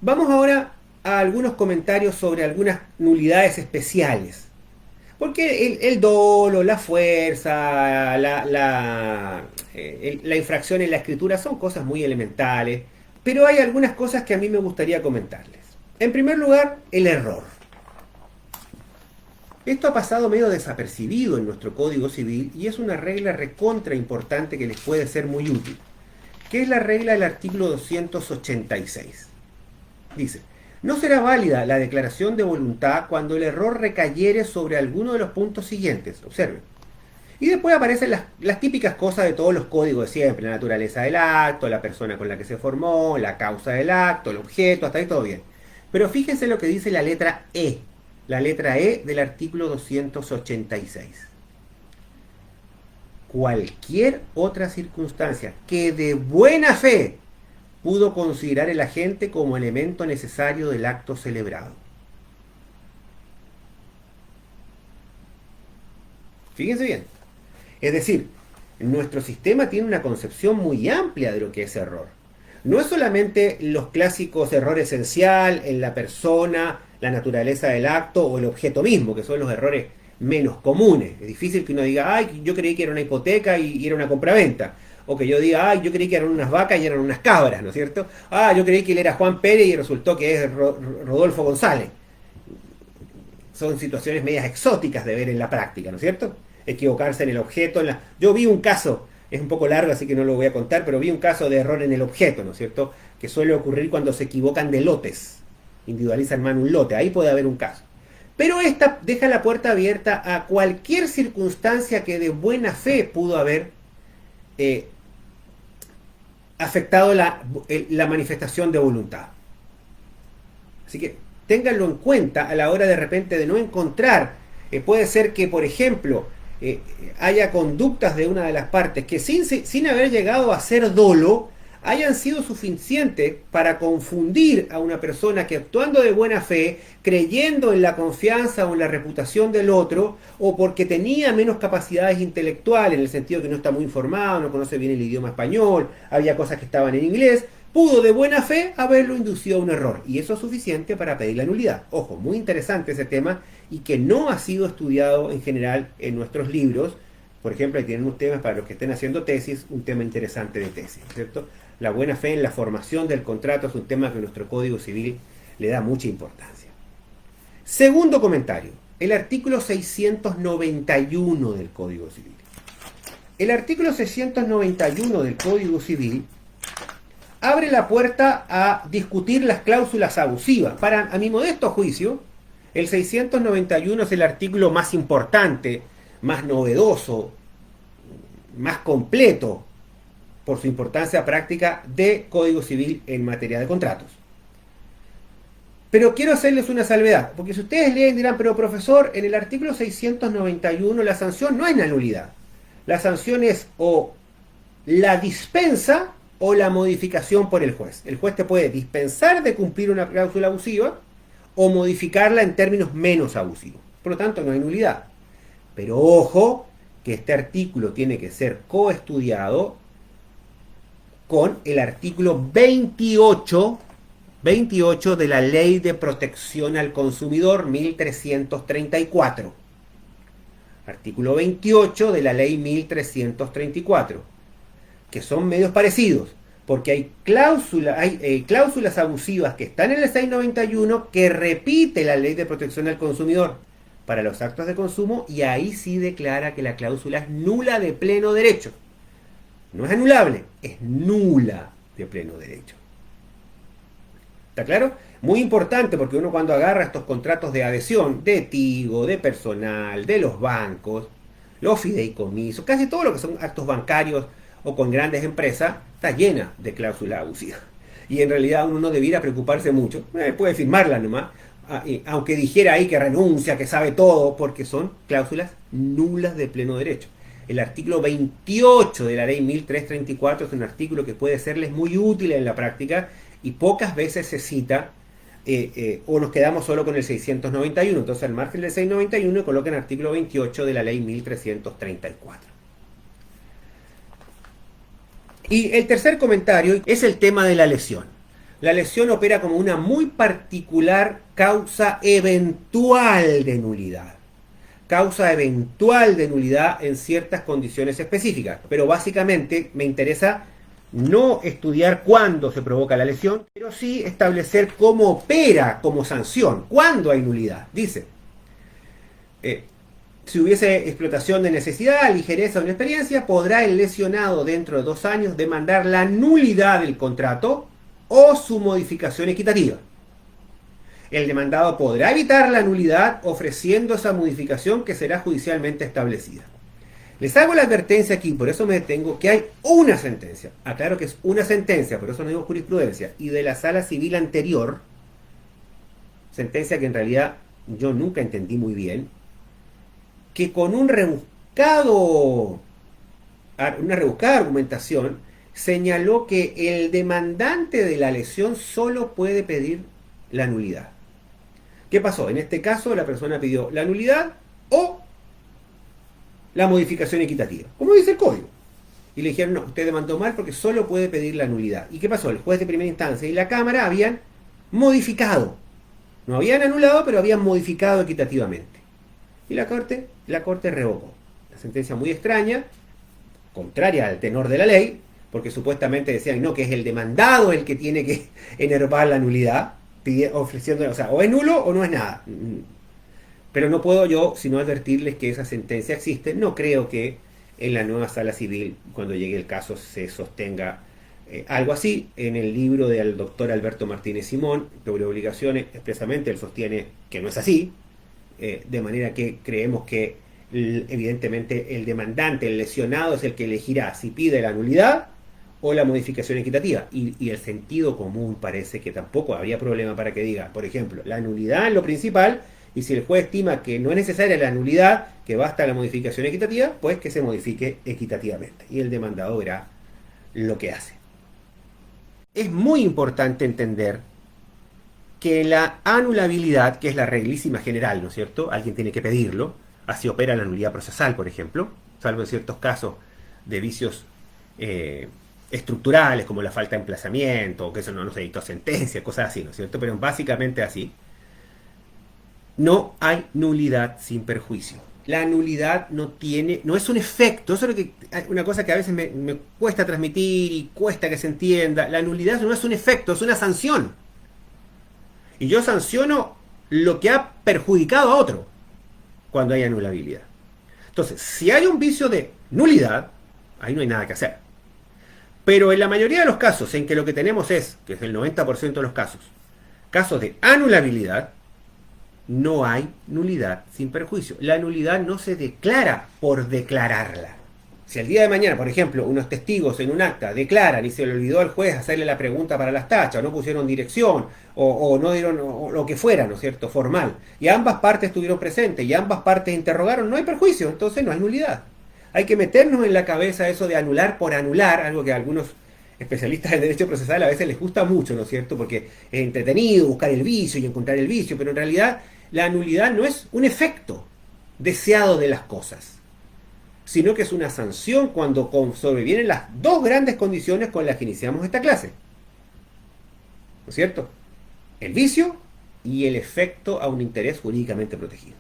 Vamos ahora a algunos comentarios sobre algunas nulidades especiales. Porque el dolo, la fuerza, la infracción en la escritura son cosas muy elementales, pero hay algunas cosas que a mí me gustaría comentarles. En primer lugar, el error. Esto ha pasado medio desapercibido en nuestro Código Civil y es una regla recontra importante que les puede ser muy útil, que es la regla del artículo 286. Dice, no será válida la declaración de voluntad cuando el error recayere sobre alguno de los puntos siguientes. Observen. Y después aparecen las típicas cosas de todos los códigos de siempre. La naturaleza del acto, la persona con la que se formó, la causa del acto, el objeto, hasta ahí todo bien. Pero fíjense lo que dice la letra E. La letra E del artículo 286. Cualquier otra circunstancia que de buena fe pudo considerar el agente como elemento necesario del acto celebrado. Fíjense bien. Es decir, nuestro sistema tiene una concepción muy amplia de lo que es error. No es solamente los clásicos error esencial en la persona, la naturaleza del acto o el objeto mismo, que son los errores menos comunes. Es difícil que uno diga, ay, yo creí que era una hipoteca y era una compraventa. O que yo diga, ay, yo creí que eran unas vacas y eran unas cabras, ¿no es cierto? Ah, yo creí que él era Juan Pérez y resultó que es Rodolfo González. Son situaciones medias exóticas de ver en la práctica, ¿no es cierto? Equivocarse en el objeto. Yo vi un caso, es un poco largo así que no lo voy a contar, pero vi un caso de error en el objeto, ¿no es cierto? Que suele ocurrir cuando se equivocan de lotes. Individualizan mal un lote, ahí puede haber un caso. Pero esta deja la puerta abierta a cualquier circunstancia que de buena fe pudo haber eh, afectado la manifestación de voluntad. Así que ténganlo en cuenta a la hora de repente de no encontrar. Puede ser que, por ejemplo, haya conductas de una de las partes que sin haber llegado a ser dolo, hayan sido suficientes para confundir a una persona que actuando de buena fe, creyendo en la confianza o en la reputación del otro, o porque tenía menos capacidades intelectuales, en el sentido que no está muy informado, no conoce bien el idioma español, había cosas que estaban en inglés, pudo de buena fe haberlo inducido a un error. Y eso es suficiente para pedir la nulidad. Ojo, muy interesante ese tema y que no ha sido estudiado en general en nuestros libros. Por ejemplo, ahí tienen ustedes, para los que estén haciendo tesis, un tema interesante de tesis, ¿cierto? La buena fe en la formación del contrato es un tema que nuestro Código Civil le da mucha importancia. Segundo comentario, el artículo 691 del Código Civil. El artículo 691 del Código Civil abre la puerta a discutir las cláusulas abusivas. A mi modesto juicio, el 691 es el artículo más importante, más novedoso, más completo por su importancia práctica de Código Civil en materia de contratos. Pero quiero hacerles una salvedad, porque si ustedes leen dirán, pero profesor, en el artículo 691 la sanción no es la nulidad. La sanción es o la dispensa o la modificación por el juez. El juez te puede dispensar de cumplir una cláusula abusiva o modificarla en términos menos abusivos. Por lo tanto, no hay nulidad. Pero ojo, que este artículo tiene que ser coestudiado con el artículo 28 de la Ley de Protección al Consumidor 1334. Artículo 28 de la Ley 1334. Que son medios parecidos, porque hay cláusulas abusivas que están en el 691 que repite la Ley de Protección al Consumidor para los actos de consumo y ahí sí declara que la cláusula es nula de pleno derecho. No es anulable, es nula de pleno derecho. ¿Está claro? Muy importante porque uno cuando agarra estos contratos de adhesión, de Tigo, de personal, de los bancos, los fideicomisos, casi todo lo que son actos bancarios o con grandes empresas, está llena de cláusulas abusivas. Y en realidad uno no debiera preocuparse mucho, puede firmarla nomás, aunque dijera ahí que renuncia, que sabe todo, porque son cláusulas nulas de pleno derecho. El artículo 28 de la ley 1334 es un artículo que puede serles muy útil en la práctica y pocas veces se cita o nos quedamos solo con el 691. Entonces al margen del 691 colocan el artículo 28 de la ley 1334. Y el tercer comentario es el tema de la lesión. La lesión opera como una muy particular causa eventual de nulidad. Causa eventual de nulidad en ciertas condiciones específicas. Pero básicamente me interesa no estudiar cuándo se provoca la lesión, pero sí establecer cómo opera como sanción, cuándo hay nulidad. Dice, si hubiese explotación de necesidad, ligereza o inexperiencia, podrá el lesionado dentro de 2 años demandar la nulidad del contrato o su modificación equitativa. El demandado podrá evitar la nulidad ofreciendo esa modificación que será judicialmente establecida. Les hago la advertencia aquí, por eso me detengo, que hay una sentencia. Aclaro que es una sentencia, por eso no digo jurisprudencia, y de la sala civil anterior, sentencia que en realidad yo nunca entendí muy bien, que con una rebuscada argumentación señaló que el demandante de la lesión solo puede pedir la nulidad. ¿Qué pasó? En este caso la persona pidió la nulidad o la modificación equitativa, como dice el código. Y le dijeron, no, usted demandó mal porque solo puede pedir la nulidad. ¿Y qué pasó? El juez de primera instancia y la Cámara habían modificado. No habían anulado, pero habían modificado equitativamente. Y la corte revocó. Una sentencia muy extraña, contraria al tenor de la ley, porque supuestamente decían, no, que es el demandado el que tiene que enervar la nulidad, ofreciendo, o sea, o es nulo o no es nada. Pero no puedo yo sino advertirles que esa sentencia existe. No creo que en la nueva sala civil, cuando llegue el caso, se sostenga algo así. En el libro del doctor Alberto Martínez Simón, sobre obligaciones, expresamente él sostiene que no es así, de manera que creemos que evidentemente el demandante, el lesionado, es el que elegirá si pide la nulidad o la modificación equitativa. Y el sentido común parece que tampoco habría problema para que diga, por ejemplo, la nulidad en lo principal, y si el juez estima que no es necesaria la nulidad, que basta la modificación equitativa, pues que se modifique equitativamente. Y el demandado verá lo que hace. Es muy importante entender que la anulabilidad, que es la reglísima general, ¿no es cierto? Alguien tiene que pedirlo, así opera la nulidad procesal, por ejemplo, salvo en ciertos casos de vicios estructurales, como la falta de emplazamiento, o que eso no se dictó sentencia, cosas así, ¿no es cierto? Pero básicamente así. No hay nulidad sin perjuicio. La nulidad no es un efecto, eso es una cosa que a veces me cuesta transmitir y cuesta que se entienda. La nulidad no es un efecto, es una sanción. Y yo sanciono lo que ha perjudicado a otro cuando hay anulabilidad. Entonces, si hay un vicio de nulidad, ahí no hay nada que hacer. Pero en la mayoría de los casos en que lo que tenemos es, que es el 90% de los casos de anulabilidad, no hay nulidad sin perjuicio. La nulidad no se declara por declararla. Si el día de mañana, por ejemplo, unos testigos en un acta declaran y se le olvidó al juez hacerle la pregunta para las tachas, o no pusieron dirección, o no dieron o lo que fuera, ¿no es cierto?, formal, y ambas partes estuvieron presentes y ambas partes interrogaron, no hay perjuicio, entonces no hay nulidad. Hay que meternos en la cabeza eso de anular por anular, algo que a algunos especialistas en derecho procesal a veces les gusta mucho, ¿no es cierto?, porque es entretenido buscar el vicio y encontrar el vicio, pero en realidad la nulidad no es un efecto deseado de las cosas, sino que es una sanción cuando sobrevienen las dos grandes condiciones con las que iniciamos esta clase. ¿No es cierto? El vicio y el efecto a un interés jurídicamente protegido.